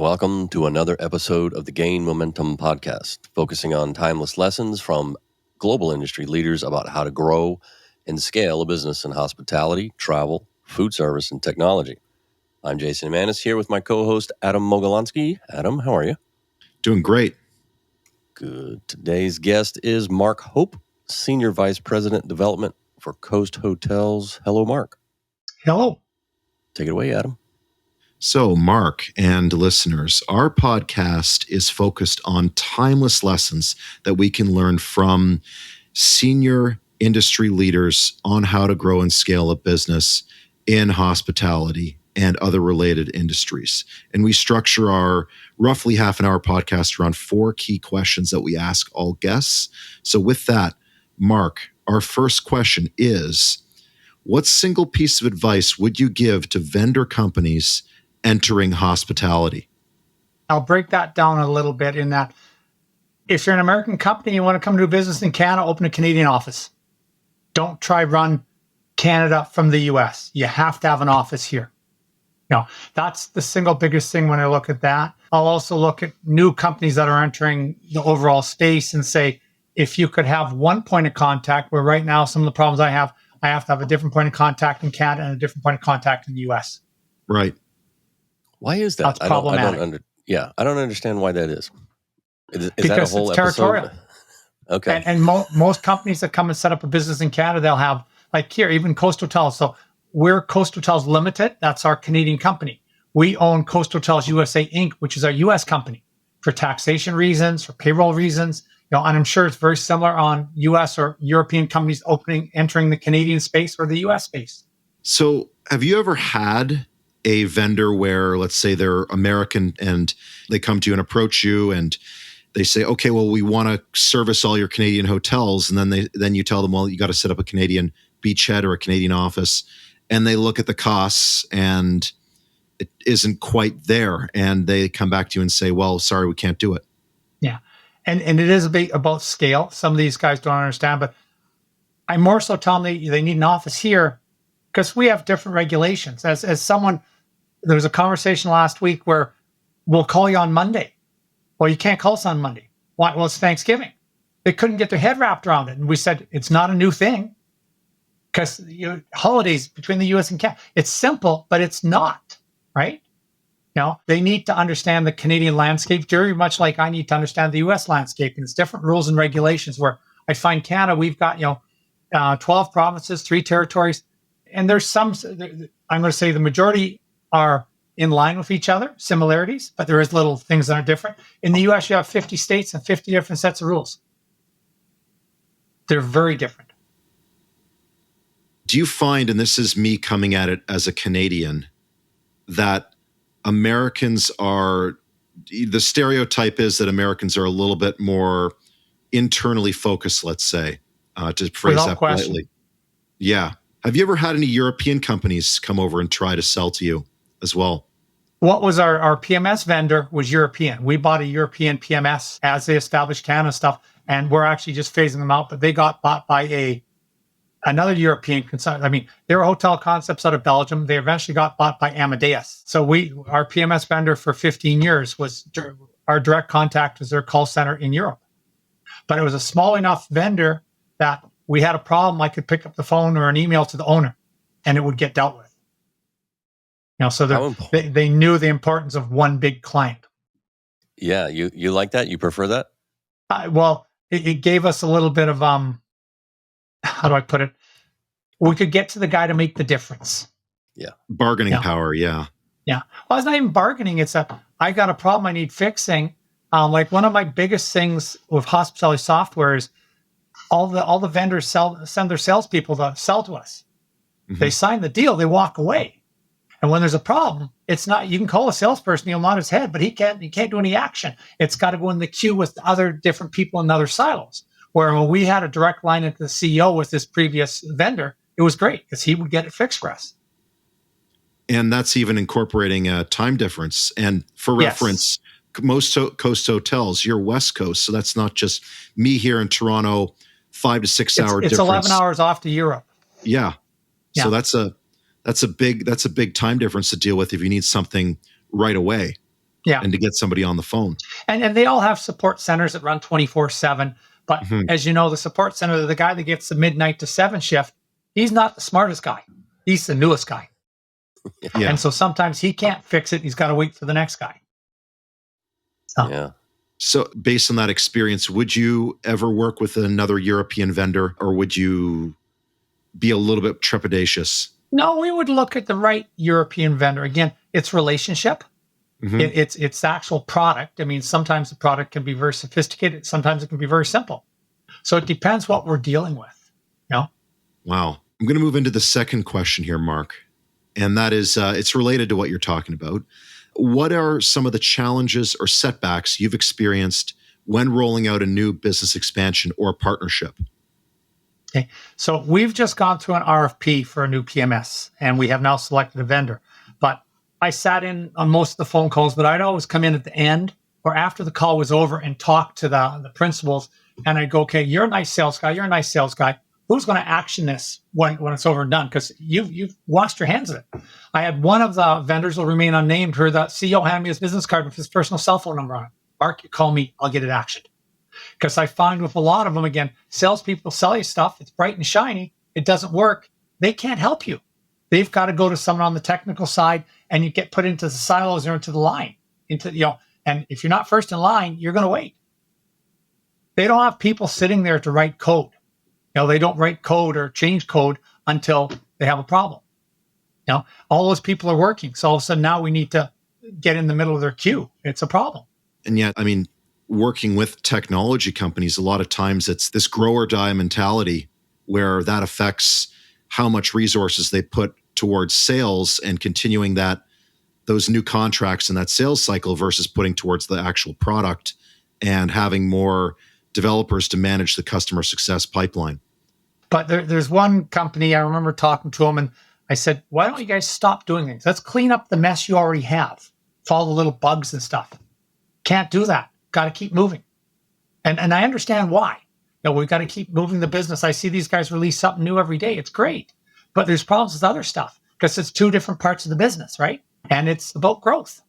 Welcome to another episode of the Gain Momentum podcast, focusing on timeless lessons from global industry leaders about how to grow and scale a business in hospitality, travel, food service, and technology. I'm Jason Manis here with my co-host, Adam Mogolansky. Adam, how are you? Doing great. Good. Today's guest is Mark Hope, Senior Vice President Development for Coast Hotels. Hello, Mark. Hello. Take it away, Adam. So, Mark and listeners, our podcast is focused on timeless lessons that we can learn from senior industry leaders on how to grow and scale a business in hospitality and other related industries. And we structure our roughly half an hour podcast around 4 key questions that we ask all guests. So with that, Mark, our first question is, what single piece of advice would you give to vendor companies entering hospitality? I'll break that down a little bit in that if you're an American company, you want to come do business in Canada, open a Canadian office. Don't try run Canada from the US. You have to have an office here. That's the single biggest thing when I look at that. I'll also look at new companies that are entering the overall space and say, if you could have one point of contact, where right now some of the problems I have to have a different point of contact in Canada and a different point of contact in the US. Right. Why is that? That's problematic. I don't understand why that is. Is because that a whole it's territorial. episode? Okay. And most companies that come and set up a business in Canada, they'll have, like here, even Coast Hotels. So we're Coast Hotels Limited. That's our Canadian company. We own Coast Hotels USA Inc., which is our US company, for taxation reasons, for payroll reasons. And I'm sure it's very similar on US or European companies entering the Canadian space or the US space. So have you ever had a vendor where, let's say they're American and they come to you and approach you and they say, okay, well, we want to service all your Canadian hotels. And then you tell them, well, you got to set up a Canadian beachhead or a Canadian office. And they look at the costs and it isn't quite there. And they come back to you and say, well, sorry, we can't do it. Yeah. And it is a bit about scale. Some of these guys don't understand, but I more so tell them they need an office here because we have different regulations. As someone, there was a conversation last week where we'll call you on Monday. Well, you can't call us on Monday. Why? Well, it's Thanksgiving. They couldn't get their head wrapped around it. And we said, it's not a new thing because holidays between the US and Canada, it's simple, but it's not, right? They need to understand the Canadian landscape very much like I need to understand the US landscape. And it's different rules and regulations where I find Canada, we've got, 12 provinces, 3 territories. And there's some, I'm going to say the majority are in line with each other, similarities, but there is little things that are different. In the US, you have 50 states and 50 different sets of rules. They're very different. Do you find, and this is me coming at it as a Canadian, that Americans are, the stereotype is that Americans are a little bit more internally focused, let's say, to phrase Without that question. politely. Yeah. Have you ever had any European companies come over and try to sell to you as well? What was our PMS vendor was European. We bought a European PMS as they established Canada stuff, and we're actually just phasing them out, but they got bought by another European consultant. I mean, they were hotel concepts out of Belgium. They eventually got bought by Amadeus. So our PMS vendor for 15 years was our direct contact was their call center in Europe. But it was a small enough vendor that we had a problem. I could pick up the phone or an email to the owner and it would get dealt with. So they knew the importance of one big client. Yeah. You like that? You prefer that? Well, it gave us a little bit of, how do I put it? We could get to the guy to make the difference. Yeah. Bargaining power. Yeah. Yeah. Well, it's not even bargaining. It's I got a problem I need fixing. Like one of my biggest things with hospitality software is all the vendors send their salespeople to sell to us. Mm-hmm. They sign the deal, they walk away. And when there's a problem, it's not, you can call a salesperson, he'll nod his head, but he can't do any action. It's got to go in the queue with other different people in other silos. Where when we had a direct line into the CEO with this previous vendor, it was great because he would get it fixed for us. And that's even incorporating a time difference. And for reference, most Coast Hotels, you're West Coast. So that's not just me here in Toronto, 5 to 6 hour difference. It's 11 hours off to Europe. Yeah. So that's a big time difference to deal with if you need something right away. Yeah. and to get somebody on the phone. And they all have support centers that run 24/7. But Mhm. as you know, the support center, the guy that gets the midnight to 7 shift, he's not the smartest guy. He's the newest guy. Yeah. And so sometimes he can't fix it. He's got to wait for the next guy. So, Yeah. So, based on that experience, would you ever work with another European vendor, or would you be a little bit trepidatious? no, we would look at the right European vendor. Again, it's relationship. Mhm. It's the actual product. I mean, sometimes the product can be very sophisticated. Sometimes it can be very simple. So it depends what we're dealing with. You know? Wow. I'm going to move into the second question here, Mark. And that is, it's related to what you're talking about. What are some of the challenges or setbacks you've experienced when rolling out a new business expansion or partnership? Okay. So we've just gone through an RFP for a new PMS, and we have now selected a vendor. But I sat in on most of the phone calls, but I'd always come in at the end or after the call was over and talk to the principals. And I'd go, okay, you're a nice sales guy. You're a nice sales guy. Who's going to action this when it's over and done? Because you've washed your hands of it. I had one of the vendors will remain unnamed, where the CEO handed me his business card with his personal cell phone number on it. Mark, you call me, I'll get it actioned. Because I find with a lot of them, again, salespeople sell you stuff. It's bright and shiny. It doesn't work. They can't help you. They've got to go to someone on the technical side, and you get put into the silos or into the line. And if you're not first in line, you're going to wait. They don't have people sitting there to write code. They don't write code or change code until they have a problem. All those people are working. So all of a sudden now we need to get in the middle of their queue. It's a problem. And yet, I mean, working with technology companies, a lot of times it's this grow or die mentality where that affects how much resources they put towards sales and continuing those new contracts in that sales cycle versus putting towards the actual product and having more developers to manage the customer success pipeline. But there's one company, I remember talking to them, and I said, why don't you guys stop doing things? Let's clean up the mess you already have. With all the little bugs and stuff. Can't do that. Got to keep moving. And I understand why. We've got to keep moving the business. I see these guys release something new every day. It's great. But there's problems with other stuff because it's two different parts of the business, right? And it's about growth.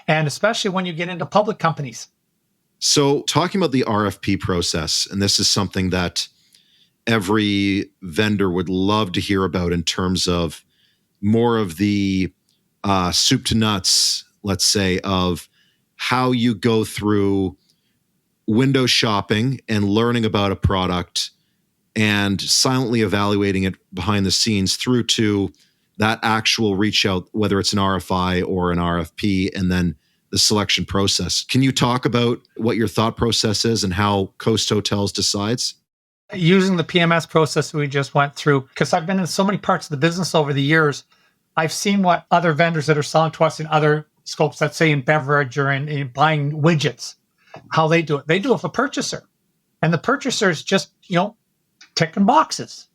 And especially when you get into public companies. So talking about the RFP process, and this is something that every vendor would love to hear about in terms of more of the soup to nuts, let's say, of how you go through window shopping and learning about a product and silently evaluating it behind the scenes through to that actual reach out, whether it's an RFI or an RFP, and then the selection process. Can you talk about what your thought process is and how Coast Hotels decides? Using the PMS process we just went through, because I've been in so many parts of the business over the years, I've seen what other vendors that are selling to us in other scopes, let's say in beverage or in buying widgets, how they do it. They do it with a purchaser. And the purchaser is just, ticking boxes.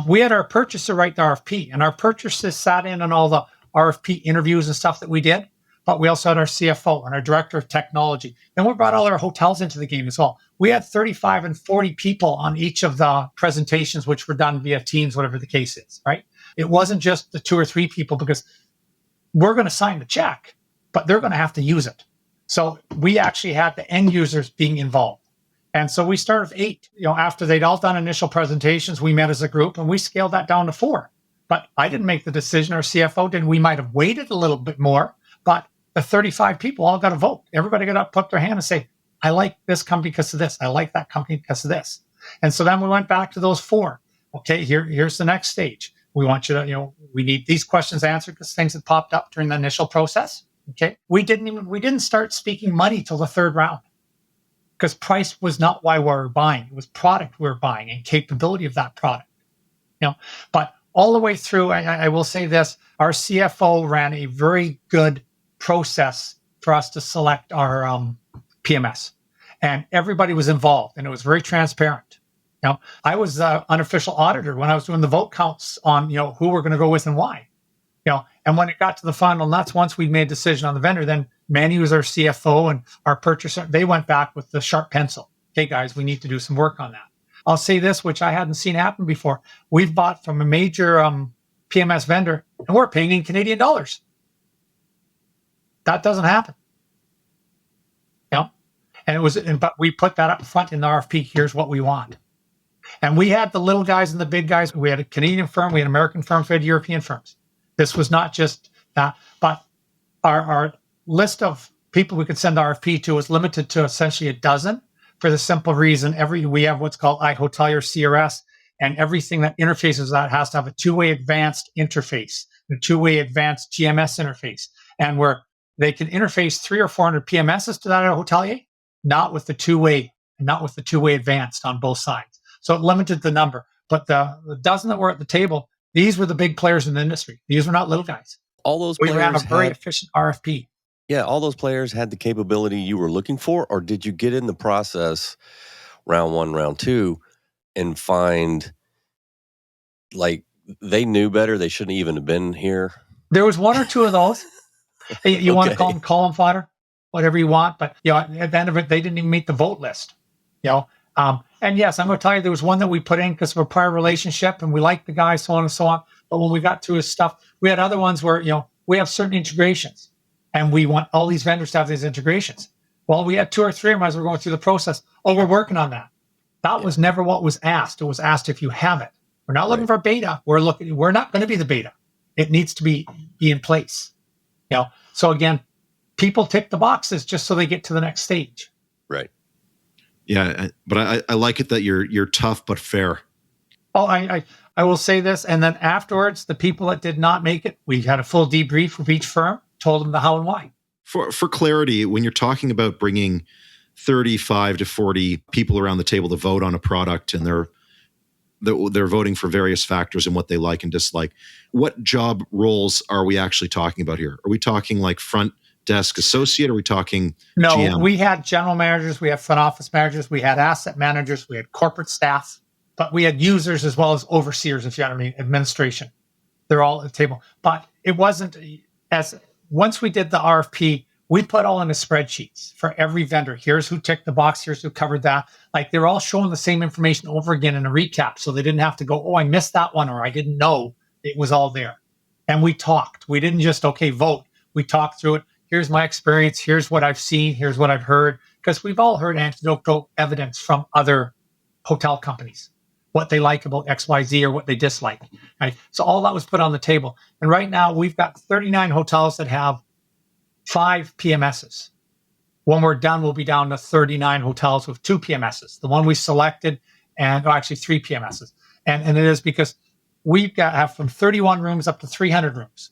We had our purchaser write the RFP, and our purchasers sat in on all the RFP interviews and stuff that we did. But we also had our CFO and our director of technology. Then we brought all our hotels into the game as well. We had 35 and 40 people on each of the presentations, which were done via Teams, whatever the case is, right? It wasn't just the 2 or 3 people, because we're going to sign the check, but they're going to have to use it. So we actually had the end users being involved. And so we started with 8. After they'd all done initial presentations, we met as a group and we scaled that down to 4. But I didn't make the decision, our CFO did. We might have waited a little bit more, but the 35 people all got to vote. Everybody got to put their hand and say, I like this company because of this. I like that company because of this. And so then we went back to those 4. Okay, here's the next stage. We want you to, we need these questions answered because things had popped up during the initial process. Okay. We didn't start speaking money till the 3rd round, because price was not why we were buying. It was product we were buying and capability of that product. But all the way through, I will say this, our CFO ran a very good process for us to select our PMS, and everybody was involved, and it was very transparent. I was the unofficial auditor when I was doing the vote counts on who we're going to go with and why. And when it got to the final nuts, once we made a decision on the vendor, then Manny, was our CFO, and our purchaser, they went back with the sharp pencil. Okay, guys, we need to do some work on that. I'll say this, which I hadn't seen happen before. We've bought from a major PMS vendor, and we're paying in Canadian dollars. That doesn't happen. but we put that up front in the RFP. Here's what we want. And we had the little guys and the big guys. We had a Canadian firm, we had American firms, we had European firms. This was not just that, but our list of people we could send the RFP to was limited to essentially a dozen, for the simple reason we have what's called iHotelier CRS, and everything that interfaces that has to have a two-way advanced interface, a two-way advanced GMS interface, and where they can interface 300 or 400 PMSs to that hotelier, not with the two-way advanced on both sides. So it limited the number. But the dozen that were at the table, these were the big players in the industry. These were not little guys. All those We players ran a very efficient RFP. Yeah, all those players had the capability you were looking for, or did you get in the process round one, round two, and find like they knew better? They shouldn't even have been here. There was one or two of those. You want to call them column fodder, whatever you want, but at the end of it, they didn't even meet the vote list. And yes, I'm going to tell you, there was one that we put in because of a prior relationship, and we liked the guy, so on and so on. But when we got to his stuff, we had other ones where we have certain integrations, and we want all these vendors to have these integrations. Well, we had 2 or 3 of them as we're going through the process. Oh, we're working on that. That was never what was asked. It was asked if you have it. We're not looking for beta. We're not going to be the beta. It needs to be in place. So again, people tick the boxes just so they get to the next stage. Right. Yeah, but I like it that you're tough but fair. Oh, I will say this, and then afterwards, the people that did not make it, we had a full debrief with each firm, told them the how and why. For clarity, when you're talking about bringing 35 to 40 people around the table to vote on a product, and they're voting for various factors and what they like and dislike, what job roles are we actually talking about here? Are we talking like front desk associate? Are we talking No, GM? We had general managers, we had front office managers, we had asset managers, we had corporate staff, but we had users as well as overseers, if you know what I mean, administration. They're all at the table. But it wasn't once we did the RFP, we put all in the spreadsheets for every vendor. Here's who ticked the box, here's who covered that. Like they're all showing the same information over again in a recap. So they didn't have to go, oh, I missed that one, or I didn't know. It was all there. And we talked. We didn't just, vote. We talked through it. Here's my experience. Here's what I've seen. Here's what I've heard. Because we've all heard anecdotal evidence from other hotel companies, what they like about XYZ or what they dislike. Right? So all that was put on the table. And right now we've got 39 hotels that have 5 PMSs. When we're done, we'll be down to 39 hotels with 2 PMSs. The one we selected, and actually 3 PMSs. And it is because we have from 31 rooms up to 300 rooms.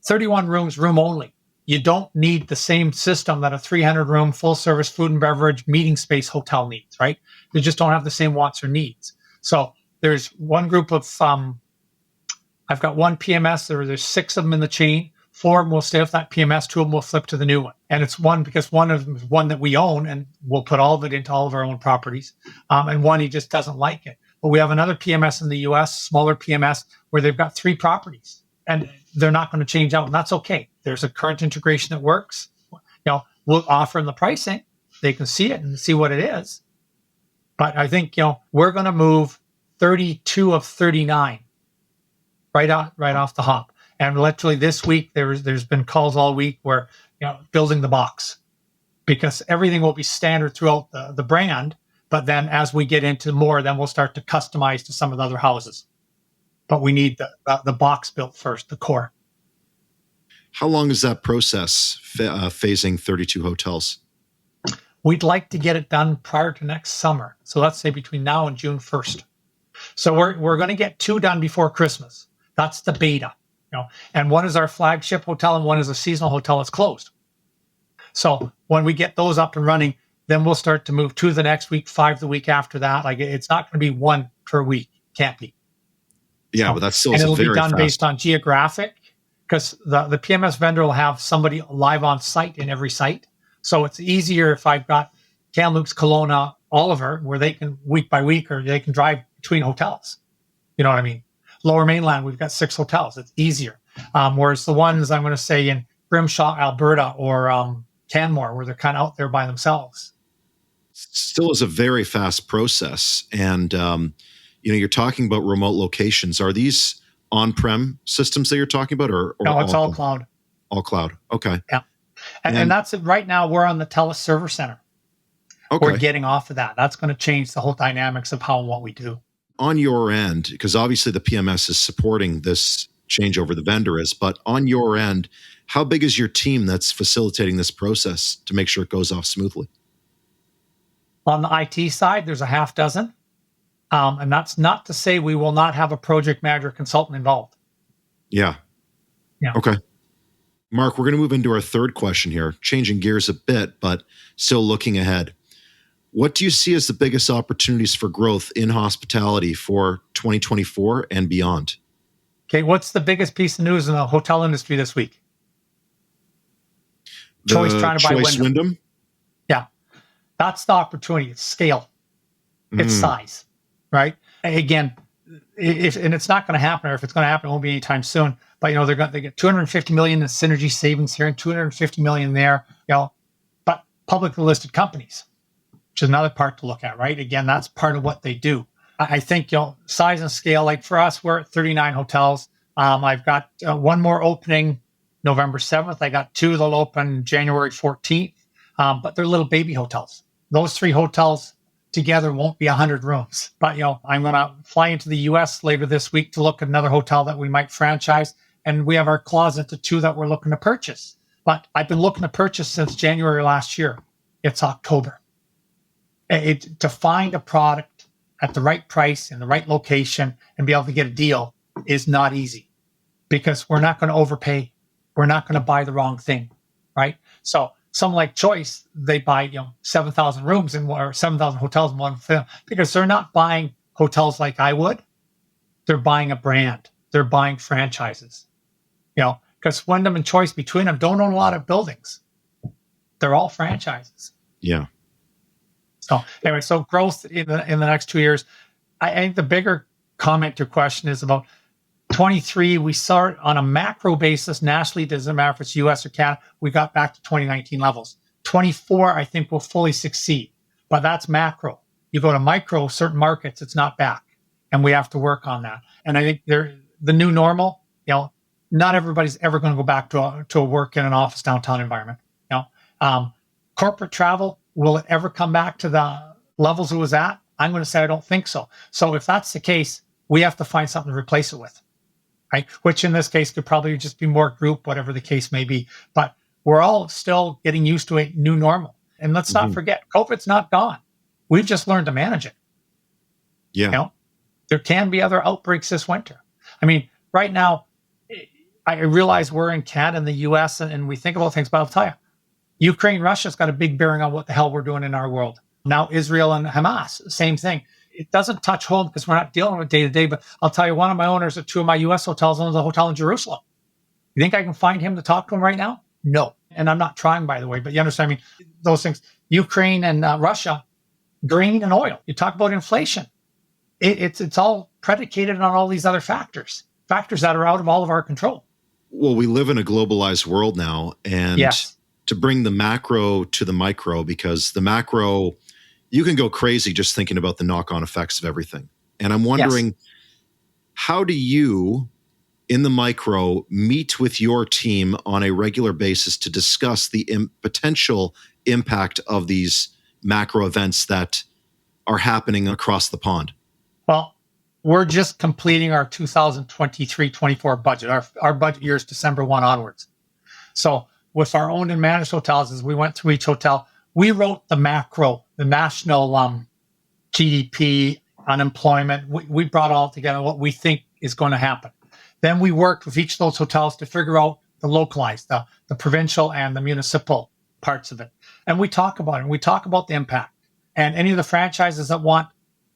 31 rooms, room only. You don't need the same system that a 300-room full-service food and beverage meeting space hotel needs, right? You just don't have the same wants or needs. So there's one group of, I've got one PMS, there's 6 of them in the chain. 4 of them will stay with that PMS, 2 of them will flip to the new one. And it's one because one of them is one that we own, and we'll put all of it into all of our own properties. And one, he just doesn't like it. But we have another PMS in the US, smaller PMS, where they've got 3 properties. And they're not going to change out, and that's okay. There's a current integration that works. We'll offer them the pricing. They can see it and see what it is. But I think, we're going to move 32 of 39 right off the hop. And literally this week, there's been calls all week where, building the box, because everything will be standard throughout the brand. But then as we get into more, then we'll start to customize to some of the other houses. But we need the box built first, the core. How long is that process, phasing 32 hotels? We'd like to get it done prior to next summer. So let's say between now and June 1st. So we're going to get 2 done before Christmas. That's the beta. And one is our flagship hotel and one is a seasonal hotel that's closed. So when we get those up and running, then we'll start to move 2 the next week, 5 the week after that. Like it's not going to be 1 per week. Can't be. Yeah, but that's still and it'll very be done fast. Based on geographic, because the PMS vendor will have somebody live on site in every site. So it's easier if I've got Kamloops, Kelowna, Oliver, where they can week by week, or they can drive between hotels. You know what I mean? Lower Mainland, we've got 6 hotels. It's easier. Whereas the ones I'm going to say in Grimshaw, Alberta, or Canmore, where they're kind of out there by themselves. Still is a very fast process. And, you're talking about remote locations. Are these on-prem systems that you're talking about? Or no, it's all cloud. All cloud. Okay. Yeah. And that's it. Right now, we're on the TELUS Server Center. We're Okay. getting off of that. That's going to change the whole dynamics of how and what we do. On your end, because obviously the PMS is supporting this changeover, the vendor is, but on your end, how big is your team that's facilitating this process to make sure it goes off smoothly? On the IT side, there's a half dozen. And that's not to say we will not have a project manager consultant involved. Yeah. Yeah. Okay. Mark, we're going to move into our third question here, changing gears a bit, but still looking ahead. What do you see as the biggest opportunities for growth in hospitality for 2024 and beyond? Okay, what's the biggest piece of news in the hotel industry this week? Choice trying to buy Wyndham. Yeah, that's the opportunity. It's scale. It's size, right? Again, and it's not going to happen, or if it's going to happen, it won't be anytime soon. But they get 250 million in synergy savings here and 250 million there. But publicly listed companies, which is another part to look at, right? Again, that's part of what they do. I think size and scale. Like for us, we're at 39 hotels. I've got one more opening November 7th. I got two that'll open January 14th, but they're little baby hotels. Those three hotels together won't be 100 rooms. But I'm going to fly into the US later this week to look at another hotel that we might franchise, and we have our closet to two that we're looking to purchase. But I've been looking to purchase since January last year. It's October. To find a product at the right price in the right location and be able to get a deal is not easy, because we're not going to overpay. We're not going to buy the wrong thing, right? So someone like Choice, they buy 7,000 rooms or 7,000 hotels in one film, because they're not buying hotels like I would. They're buying a brand. They're buying franchises, because Wyndham and Choice between them don't own a lot of buildings. They're all franchises. Yeah. So anyway, so growth in the next 2 years. I think the bigger comment to your question is about 23. We saw it on a macro basis nationally. Doesn't matter if it's US or Canada. We got back to 2019 levels. 24, I think, will fully succeed, but that's macro. You go to micro, certain markets, it's not back, and we have to work on that. And I think the new normal. Not everybody's ever going to go back to a work in an office downtown environment. Corporate travel, will it ever come back to the levels it was at? I'm going to say I don't think so. So if that's the case, we have to find something to replace it with, right? Which in this case could probably just be more group, whatever the case may be. But we're all still getting used to a new normal. And let's not forget, COVID's not gone. We've just learned to manage it. Yeah. There can be other outbreaks this winter. I mean, right now, I realize we're in Canada and the US and we think about things, but I'll tell you, Ukraine, Russia's got a big bearing on what the hell we're doing in our world. Now, Israel and Hamas, same thing. It doesn't touch home because we're not dealing with day to day, but I'll tell you, one of my owners at two of my US hotels owns a hotel in Jerusalem. You think I can find him to talk to him right now? No. And I'm not trying, by the way, but you understand, those things, Ukraine and Russia, grain and oil. You talk about inflation. It's all predicated on all these other factors that are out of all of our control. Well, we live in a globalized world now, and yes. To bring the macro to the micro, because the macro, you can go crazy just thinking about the knock-on effects of everything. And I'm wondering, how do you, in the micro, meet with your team on a regular basis to discuss the potential impact of these macro events that are happening across the pond? Well, we're just completing our 2023-24 budget. Our budget year is December 1 onwards. So with our owned and managed hotels, as we went through each hotel, we wrote the macro, the national GDP, unemployment. We brought all together what we think is going to happen. Then we worked with each of those hotels to figure out the localized, the provincial and the municipal parts of it. And we talk about it. And we talk about the impact. And any of the franchises that want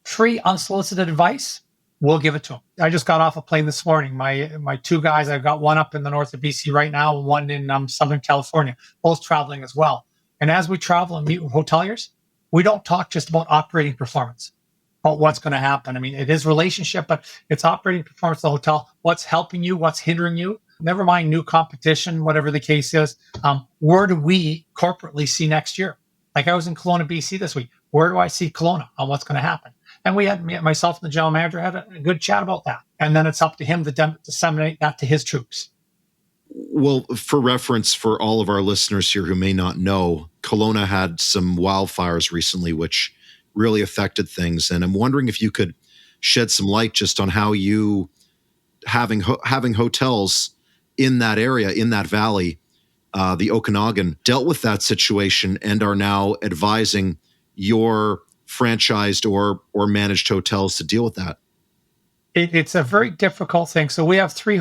free, unsolicited advice, we'll give it to them. I just got off a plane this morning. My two guys, I've got one up in the north of BC right now, and one in Southern California, both traveling as well. And as we travel and meet with hoteliers, we don't talk just about operating performance, about what's going to happen. It is relationship, but it's operating performance of the hotel. What's helping you? What's hindering you? Never mind new competition, whatever the case is. Where do we corporately see next year? Like I was in Kelowna, BC this week. Where do I see Kelowna on what's going to happen? And we had, myself and the general manager had a good chat about that. And then it's up to him to disseminate that to his troops. Well, for reference, for all of our listeners here who may not know, Kelowna had some wildfires recently, which really affected things. And I'm wondering if you could shed some light just on how you, having hotels in that area, in that valley, the Okanagan, dealt with that situation and are now advising your franchised or managed hotels to deal with that. It's a very difficult thing. So we have we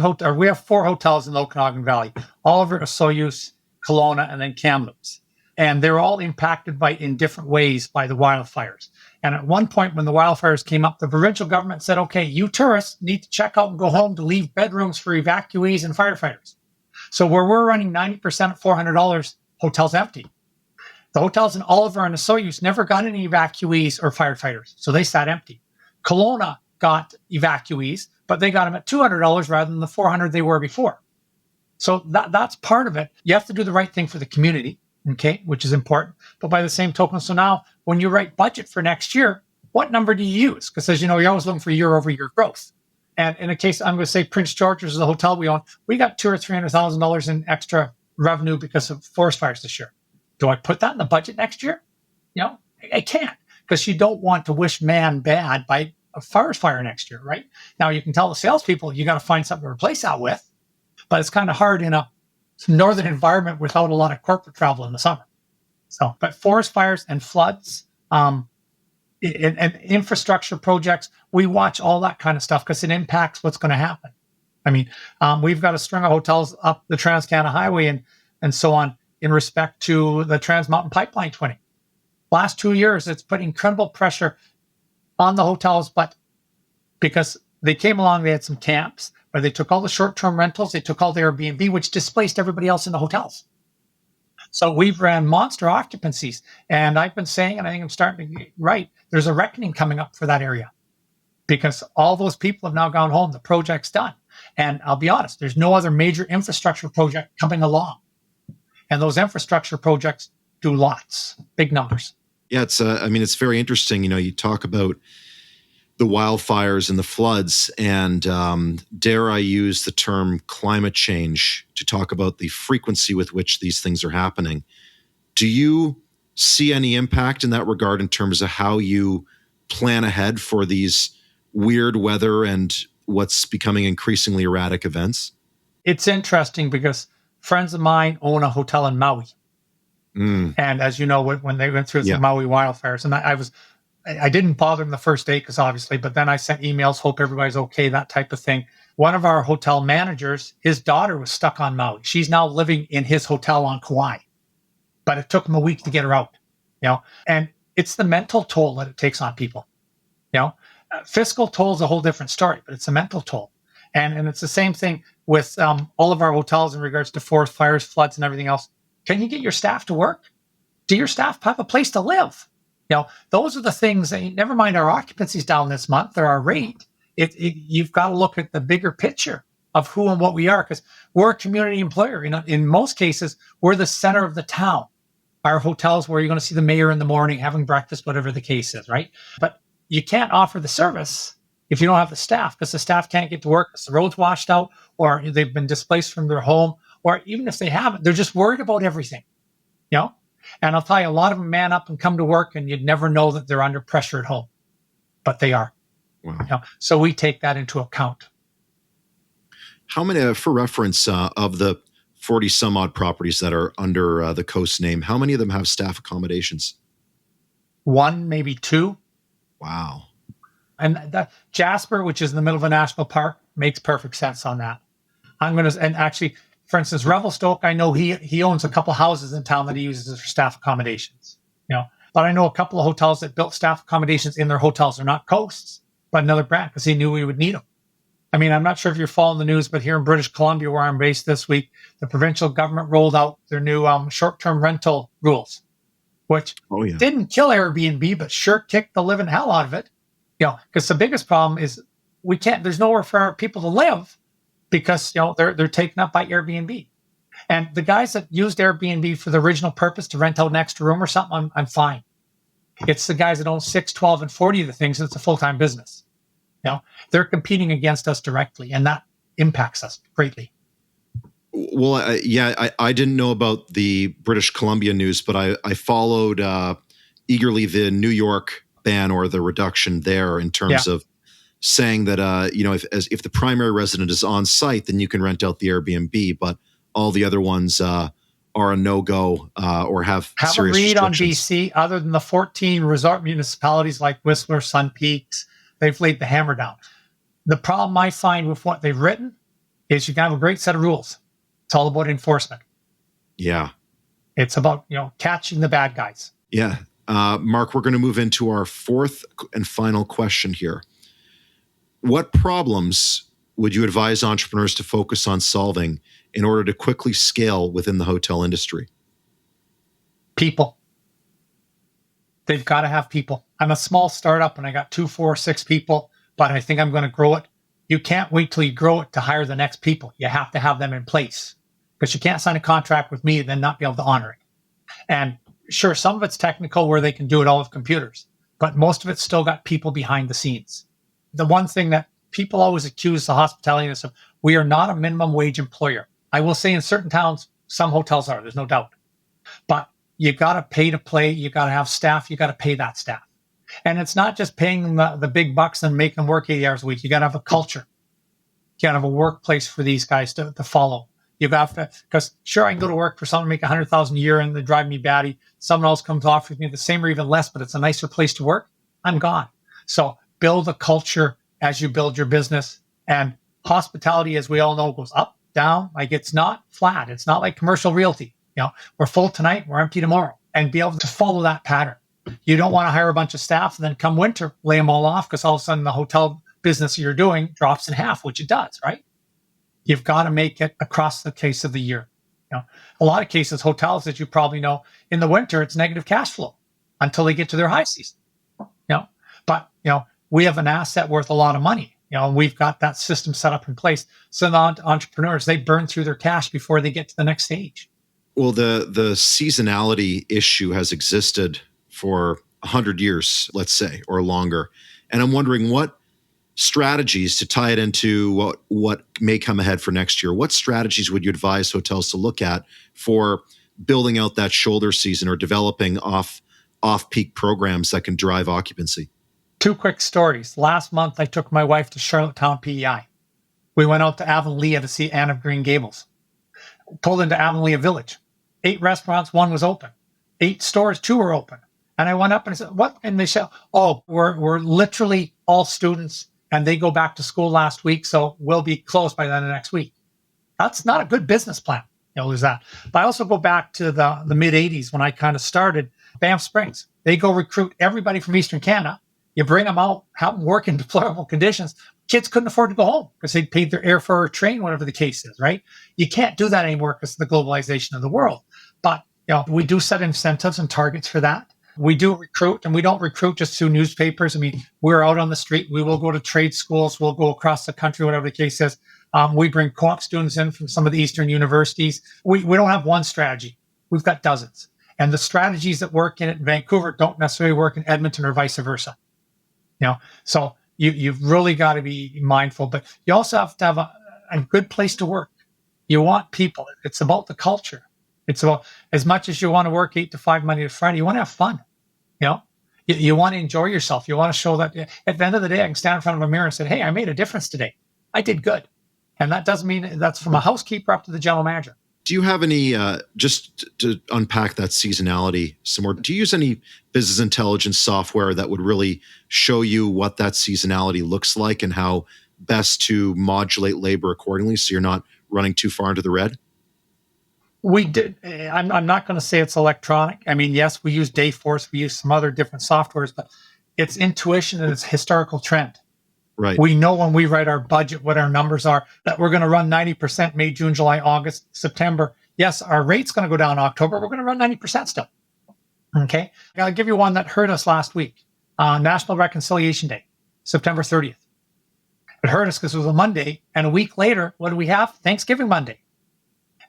have 4 hotels in the Okanagan Valley: Oliver, Soyuz, Kelowna, and then Kamloops. And they're all impacted in different ways by the wildfires. And at one point when the wildfires came up, the provincial government said, okay, you tourists need to check out and go home to leave bedrooms for evacuees and firefighters. So where we're running 90% at $400, hotels empty. The hotels in Oliver and the Soyuz never got any evacuees or firefighters, so they sat empty. Kelowna got evacuees, but they got them at $200 rather than the $400 they were before. So that's part of it. You have to do the right thing for the community, okay, which is important. But by the same token, so now when you write budget for next year, what number do you use? Because as you know, you're always looking for year-over-year growth. And in a case, I'm going to say Prince George's is the hotel we own. We got $200,000 or $300,000 in extra revenue because of forest fires this year. Do I put that in the budget next year? I can't, because you don't want to wish man bad by a forest fire next year, right? Now you can tell the salespeople you got to find something to replace that with, but it's kind of hard in a northern environment without a lot of corporate travel in the summer. So, but forest fires and floods, and infrastructure projects, we watch all that kind of stuff because it impacts what's going to happen. I mean, we've got a string of hotels up the Trans-Canada Highway and so on in respect to the Trans Mountain Pipeline 20. Last 2 years, it's put incredible pressure on the hotels, but because they came along, they had some camps, but they took all the short-term rentals, they took all the Airbnb, which displaced everybody else in the hotels. So we've ran monster occupancies, and I've been saying, and I think I'm starting to get right, there's a reckoning coming up for that area because all those people have now gone home. The project's done. And I'll be honest, there's no other major infrastructure project coming along. And those infrastructure projects do lots, big numbers. Yeah, it's very interesting. You talk about the wildfires and the floods, and dare I use the term climate change to talk about the frequency with which these things are happening. Do you see any impact in that regard in terms of how you plan ahead for these weird weather and what's becoming increasingly erratic events? It's interesting because friends of mine own a hotel in Maui. And as you know, when they went through the Maui wildfires, and I didn't bother them the first day because obviously, but then I sent emails, hope everybody's okay, that type of thing. One of our hotel managers, his daughter was stuck on Maui. She's now living in his hotel on Kauai, but it took him a week to get her out, and it's the mental toll that it takes on people, fiscal toll is a whole different story, but it's a mental toll. And it's the same thing with all of our hotels in regards to forest fires, floods, and everything else. Can you get your staff to work? Do your staff have a place to live? Those are the things that, never mind our occupancy's down this month or our rate. You've got to look at the bigger picture of who and what we are, because we're a community employer. In most cases, we're the center of the town. Our hotels where you're going to see the mayor in the morning having breakfast, whatever the case is, right? But you can't offer the service if you don't have the staff, because the staff can't get to work because the road's washed out, or they've been displaced from their home, or even if they haven't, they're just worried about everything, And I'll tell you, a lot of them man up and come to work, and you'd never know that they're under pressure at home, but they are. Wow. So we take that into account. How many, for reference, of the 40 some odd properties that are under the Coast name, how many of them have staff accommodations? 1, maybe 2. Wow. And that Jasper, which is in the middle of a national park, makes perfect sense on that. And actually, for instance, Revelstoke, I know he owns a couple houses in town that he uses for staff accommodations. But I know a couple of hotels that built staff accommodations in their hotels. They're not Coasts, but another brand, because he knew we would need them. I mean, I'm not sure if you're following the news, but here in British Columbia, where I'm based this week, the provincial government rolled out their new short-term rental rules, which didn't kill Airbnb, but sure kicked the living hell out of it. Because the biggest problem is there's nowhere for our people to live because, they're taken up by Airbnb. And the guys that used Airbnb for the original purpose to rent out an extra room or something, I'm fine. It's the guys that own 6, 12, and 40 of the things. It's a full-time business. They're competing against us directly, and that impacts us greatly. Well, I didn't know about the British Columbia news, but I followed eagerly the New York ban or the reduction there in terms Yeah. of saying that if the primary resident is on site, then you can rent out the Airbnb, but all the other ones are a no-go or have Have a serious read on restrictions. BC. Other than the 14 resort municipalities like Whistler, Sun Peaks, they've laid the hammer down. The problem I find with what they've written is you can have a great set of rules. It's all about enforcement. Yeah. It's about, catching the bad guys. Yeah. Mark, we're going to move into our fourth and final question here. What problems would you advise entrepreneurs to focus on solving in order to quickly scale within the hotel industry? People. They've got to have people. I'm a small startup and I got 2, 4, 6 people, but I think I'm going to grow it. You can't wait till you grow it to hire the next people. You have to have them in place because you can't sign a contract with me and then not be able to honor it. And sure, some of it's technical where they can do it all with computers, but most of it's still got people behind the scenes. The one thing that people always accuse the hospitality industry of, we are not a minimum wage employer. I will say in certain towns, some hotels are, there's no doubt. But you got to pay to play. You got to have staff. You got to pay that staff. And it's not just paying them the big bucks and making them work 80 hours a week. You got to have a culture. You got to have a workplace for these guys to follow. You got to, because sure, I can go to work for someone to make 100,000 a year and they drive me batty. Someone else comes off with me the same or even less, but it's a nicer place to work. I'm gone. So build a culture as you build your business. And hospitality, as we all know, goes up, down. Like it's not flat. It's not like commercial realty. We're full tonight, we're empty tomorrow, and be able to follow that pattern. You don't want to hire a bunch of staff and then come winter, lay them all off because all of a sudden the hotel business you're doing drops in half, which it does, right? You've got to make it across the case of the year. A lot of cases, hotels, as you probably know, in the winter, it's negative cash flow until they get to their high season. But we have an asset worth a lot of money. We've got that system set up in place. So the entrepreneurs, they burn through their cash before they get to the next stage. Well, the seasonality issue has existed for 100 years, let's say, or longer. And I'm wondering what strategies, to tie it into what may come ahead for next year, what strategies would you advise hotels to look at for building out that shoulder season or developing off-peak programs that can drive occupancy? 2 quick stories. Last month, I took my wife to Charlottetown, PEI. We went out to Avonlea to see Anne of Green Gables. Pulled into Avonlea Village. 8 restaurants, 1 was open. 8 stores, 2 were open. And I went up and I said, what? And they said, oh, we're literally all students and they go back to school last week, so we'll be closed by the end of next week. That's not a good business plan. There's that. But I also go back to the mid-'80s when I kind of started Banff Springs. They go recruit everybody from Eastern Canada. You bring them out, have them work in deplorable conditions. Kids couldn't afford to go home because they paid their airfare or train, whatever the case is, right? You can't do that anymore because of the globalization of the world. But we do set incentives and targets for that. We do recruit, and we don't recruit just through newspapers. I mean, we're out on the street. We will go to trade schools. We'll go across the country, whatever the case is. We bring co-op students in from some of the Eastern universities. We don't have one strategy. We've got dozens. And the strategies that work in Vancouver don't necessarily work in Edmonton or vice versa. So you've really got to be mindful, but you also have to have a good place to work. You want people. It's about the culture. It's about, as much as you want to work 8 to 5 Monday to Friday, you want to have fun. You want to enjoy yourself. You want to show that at the end of the day, I can stand in front of a mirror and say, hey, I made a difference today. I did good. And that doesn't mean that's from a housekeeper up to the general manager. Do you have any, just to unpack that seasonality some more, do you use any business intelligence software that would really show you what that seasonality looks like and how best to modulate labor accordingly so you're not running too far into the red? We did. I'm not going to say it's electronic. I mean, yes, we use Dayforce. We use some other different softwares, but it's intuition and it's historical trend. Right. We know when we write our budget, what our numbers are, that we're going to run 90% May, June, July, August, September. Yes, our rate's going to go down in October. We're going to run 90% still. Okay. I'll give you one that hurt us last week. National Reconciliation Day, September 30th. It hurt us because it was a Monday. And a week later, what do we have? Thanksgiving Monday.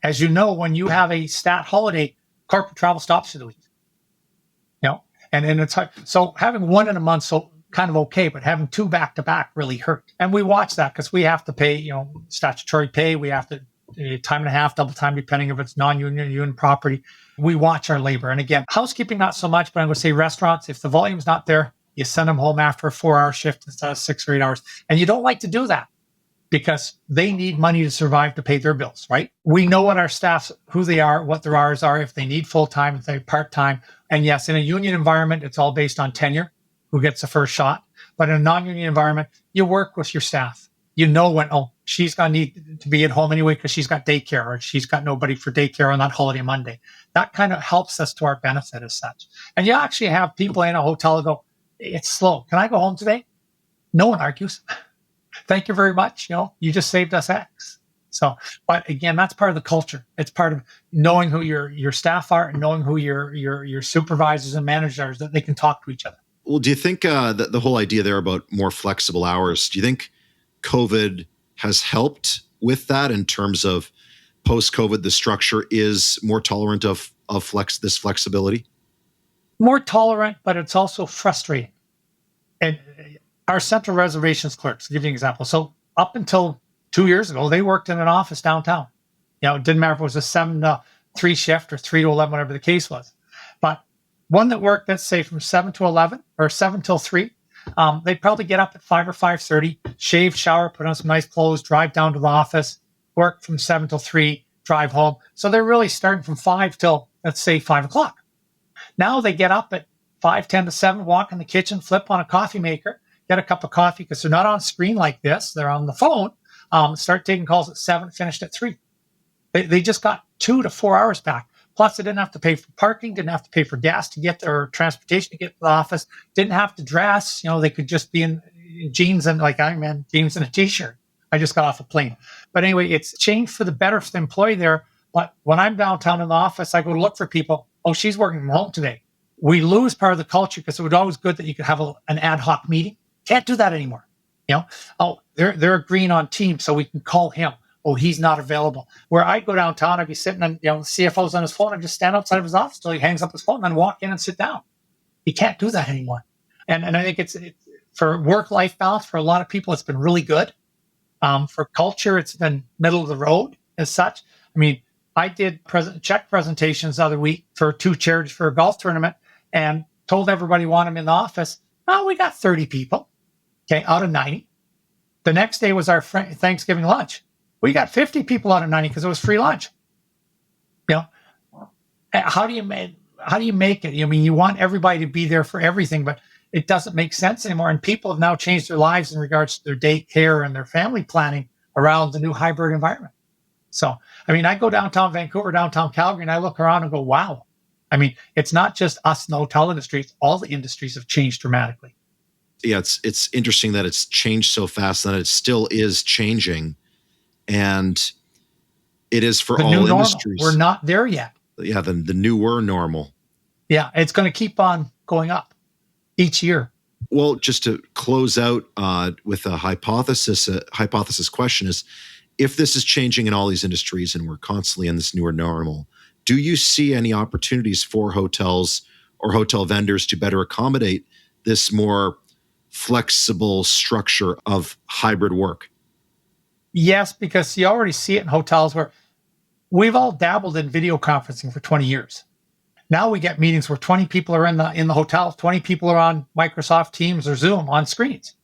As you know, when you have a stat holiday, corporate travel stops for the week. And it's hard. So having one in a month, so kind of okay, but having 2 back to back really hurt. And we watch that because we have to pay, statutory pay. We have to time and a half, double time, depending if it's non-union or union property. We watch our labor. And again, housekeeping, not so much, but I'm going to say restaurants, if the volume's not there, you send them home after a 4-hour shift instead of 6 or 8 hours. And you don't like to do that because they need money to survive to pay their bills, right? We know what our staffs, who they are, what their hours are, if they need full-time, if they part-time. And yes, in a union environment, it's all based on tenure, who gets the first shot. But in a non-union environment, you work with your staff. You know when, she's going to need to be at home anyway because she's got daycare, or she's got nobody for daycare on that holiday Monday. That kind of helps us to our benefit as such. And you actually have people in a hotel that go, it's slow. Can I go home today? No one argues. Thank you very much. You just saved us X. So, but again, that's part of the culture. It's part of knowing who your staff are and knowing who your supervisors and managers are, that they can talk to each other. Well, do you think that the whole idea there about more flexible hours, do you think COVID has helped with that in terms of post-COVID, the structure is more tolerant of this flexibility? More tolerant, but it's also frustrating. And our central reservations clerks, to give you an example. So up until 2 years ago, they worked in an office downtown. It didn't matter if it was a 7 to 3 shift or 3 to 11, whatever the case was. But one that worked, let's say, from 7 to 11 or 7 till 3, they'd probably get up at 5 or 5:30, shave, shower, put on some nice clothes, drive down to the office, work from 7 till 3, drive home. So they're really starting from 5 till, let's say, 5 o'clock. Now they get up at 5:10 to 7, walk in the kitchen, flip on a coffee maker, get a cup of coffee because they're not on screen like this. They're on the phone, start taking calls at 7, finished at 3. They just got 2 to 4 hours back. Plus, they didn't have to pay for parking, didn't have to pay for gas to get there, or transportation to get to the office, didn't have to dress. They could just be in jeans and jeans and a t-shirt. I just got off a plane. But anyway, it's changed for the better for the employee there. But when I'm downtown in the office, I go to look for people. Oh, she's working from home today. We lose part of the culture because it was always good that you could have an ad hoc meeting. Can't do that anymore. They're agreeing on Teams, so we can call him. Oh, he's not available. Where I'd go downtown, I'd be sitting and, the CFO's on his phone. I'd just stand outside of his office till he hangs up his phone and then walk in and sit down. You can't do that anymore. And I think it's for work-life balance, for a lot of people, it's been really good. For culture, it's been middle of the road as such. I did check presentations the other week for 2 charities for a golf tournament and told everybody want them in the office. Oh, we got 30 people, out of 90. The next day was our Thanksgiving lunch. We got 50 people out of 90 because it was free lunch. How do you make it? You want everybody to be there for everything, but it doesn't make sense anymore. And people have now changed their lives in regards to their daycare and their family planning around the new hybrid environment. So, I go downtown Vancouver, downtown Calgary, and I look around and go, wow. It's not just us in the hotel industry. It's all the industries have changed dramatically. Yeah, it's interesting that it's changed so fast and that it still is changing. And it is for all industries. We're not there yet. Yeah, the newer normal. Yeah, it's going to keep on going up each year. Well, just to close out with a hypothesis question is, if this is changing in all these industries and we're constantly in this newer normal, do you see any opportunities for hotels or hotel vendors to better accommodate this more flexible structure of hybrid work? Yes, because you already see it in hotels where we've all dabbled in video conferencing for 20 years. Now we get meetings where 20 people are in the hotel, 20 people are on Microsoft Teams or Zoom on screens,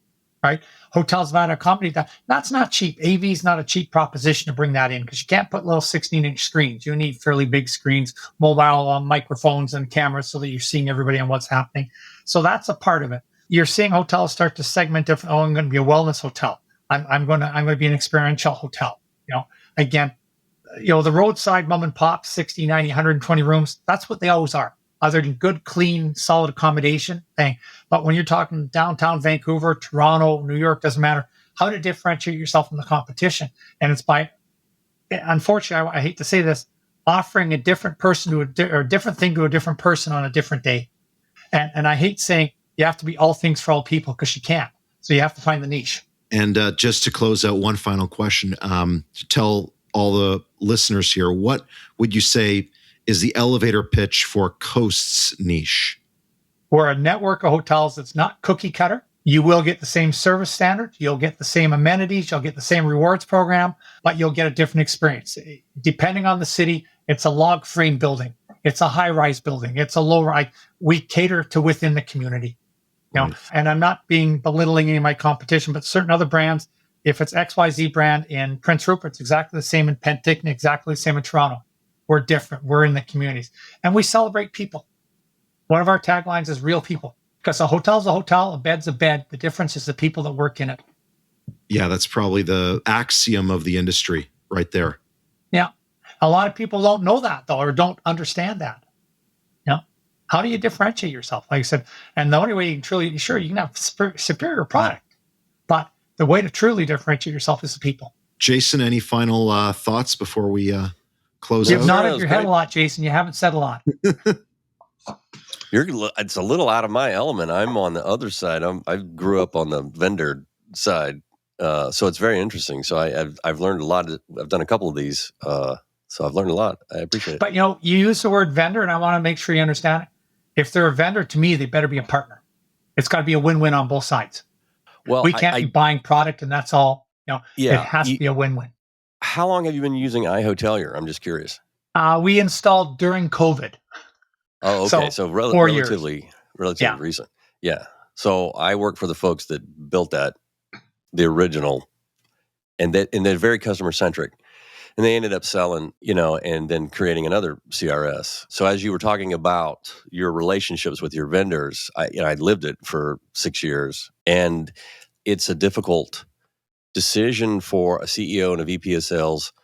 right? Hotels have had to accommodate that. That's not cheap. AV is not a cheap proposition to bring that in because you can't put little 16-inch screens. You need fairly big screens, mobile microphones and cameras so that you're seeing everybody and what's happening. So that's a part of it. You're seeing hotels start to segment different. Oh, I'm going to be a wellness hotel. I'm going to be an experiential hotel. Again, the roadside mom and pop, 60, 90, 120 rooms. That's what they always are. Other than good, clean, solid accommodation thing. But when you're talking downtown Vancouver, Toronto, New York, doesn't matter, how to differentiate yourself from the competition. And it's by, unfortunately, I hate to say this, offering a different person or a different thing to a different person on a different day. And I hate saying you have to be all things for all people because you can't. So you have to find the niche. And just to close out, one final question, to tell all the listeners here, what would you say is the elevator pitch for Coast's niche? We're a network of hotels that's not cookie cutter. You will get the same service standard. You'll get the same amenities. You'll get the same rewards program, but you'll get a different experience. Depending on the city, it's a log frame building. It's a high rise building. It's a low rise. We cater to within the community. Right. And I'm not belittling any of my competition, but certain other brands, if it's XYZ brand in Prince Rupert, it's exactly the same in Penticton, exactly the same in Toronto. We're different. We're in the communities. And we celebrate people. One of our taglines is real people. Because a hotel's a hotel, a bed's a bed. The difference is the people that work in it. Yeah, that's probably the axiom of the industry right there. Yeah. A lot of people don't know that, though, or don't understand that. How do you differentiate yourself? Like I said, and the only way you can truly, sure, you can have superior product, but the way to truly differentiate yourself is the people. Jason, any final thoughts before we close You've out? nodded your head a lot, Jason. You haven't said a lot. It's a little out of my element. I'm on the other side. I grew up on the vendor side, so it's very interesting. So I've learned a lot. I've done a couple of these, so I've learned a lot. I appreciate it. But you use the word vendor, and I want to make sure you understand it. If they're a vendor, to me, they better be a partner. It's got to be a win-win on both sides. Well, we can't be buying product, and that's all. It has to be a win-win. How long have you been using iHotelier? I'm just curious. We installed during COVID. Oh, okay. So relatively recent. Yeah. So I work for the folks that built the original, and they're very customer centric. And they ended up selling, and then creating another CRS. So as you were talking about your relationships with your vendors, I lived it for 6 years, and it's a difficult decision for a CEO and a VP of sales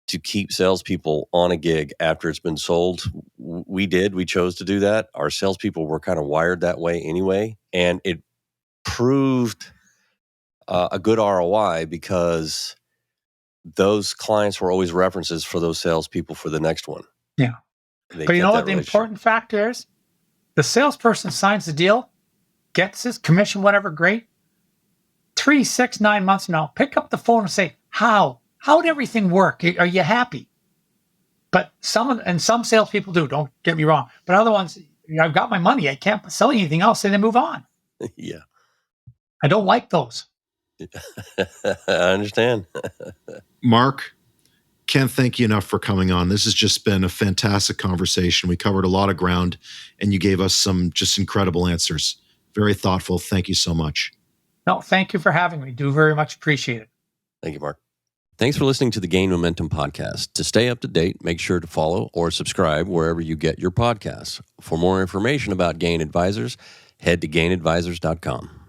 to keep salespeople on a gig after it's been sold. We chose to do that. Our salespeople were kind of wired that way anyway, and it proved a good ROI because those clients were always references for those salespeople for the next one. Yeah. But you know what the important factor is? The salesperson signs the deal, gets his commission, whatever, great. 3, 6, 9 months now, pick up the phone and say, how did everything work? Are you happy? But some salespeople do, don't get me wrong. But other ones, I've got my money. I can't sell you anything else. And they move on. Yeah. I don't like those. I understand. Mark, can't thank you enough for coming on. This has just been a fantastic conversation. We covered a lot of ground, and you gave us some just incredible answers. Very thoughtful. Thank you so much. No, thank you for having me. Do very much appreciate it. Thank you, Mark. Thanks for listening to the Gain Momentum podcast. To stay up to date, make sure to follow or subscribe wherever you get your podcasts. For more information about Gain Advisors, head to gainadvisors.com.